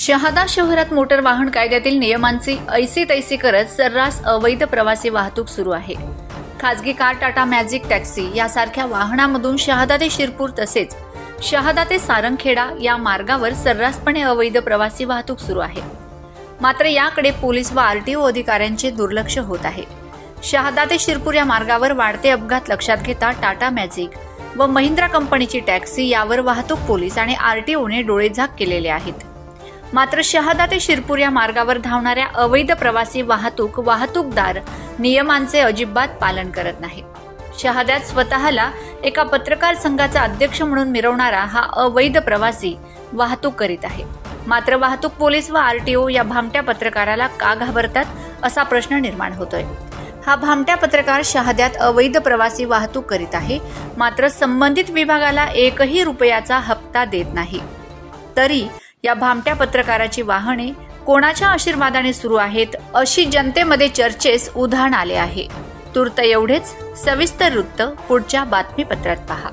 शहादा शहरात मोटर वाहन कायद्यातील नियमांची ऐसी तैसी करत सर्रास अवैध प्रवासी वाहतूक सुरू आहे। खासगी कार, टाटा मॅजिक, टॅक्सी यासारख्या वाहनांमधून शहादा ते शिरपूर तसेच शहादा ते सारंगखेडा या मार्गावर सर्रासपणे अवैध प्रवासी वाहतूक सुरू आहे। मात्र याकडे पोलीस व आरटीओ अधिकाऱ्यांचे दुर्लक्ष होत आहे। शहादा ते शिरपूर या मार्गावर वाढते अपघात लक्षात घेता टाटा मॅजिक व महिंद्रा कंपनीची टॅक्सी यावर वाहतूक पोलीस आणि आरटीओने डोळेझाक केलेले आहेत। मात्र शहादा ते शिरपूर या मार्गावर धावणाऱ्या अवैध प्रवासी वाहतूकदार नियमांचे अजिबात पालन करत नाही। शहाद्यात स्वतःला एका पत्रकार संघाचा अध्यक्ष म्हणून मिरवणारा हा अवैध प्रवासी वाहतूक करीत आहे। मात्र वाहतूक पोलीस व आरटीओ या भामट्या पत्रकाराला का घाबरतात असा प्रश्न निर्माण होतोय। हा भामट्या पत्रकार शहाद्यात अवैध प्रवासी वाहतूक करीत आहे, मात्र संबंधित विभागाला एकही रुपयाचा हप्ता देत नाही। तरी या भामट्या पत्रकाराची वाहने कोणाच्या आशीर्वादाने सुरू आहेत अशी जनतेमध्ये चर्चेस उधाण आले आहे। तूर्त एवढेच, सविस्तर वृत्त पुढच्या बातमीपत्रात पहा।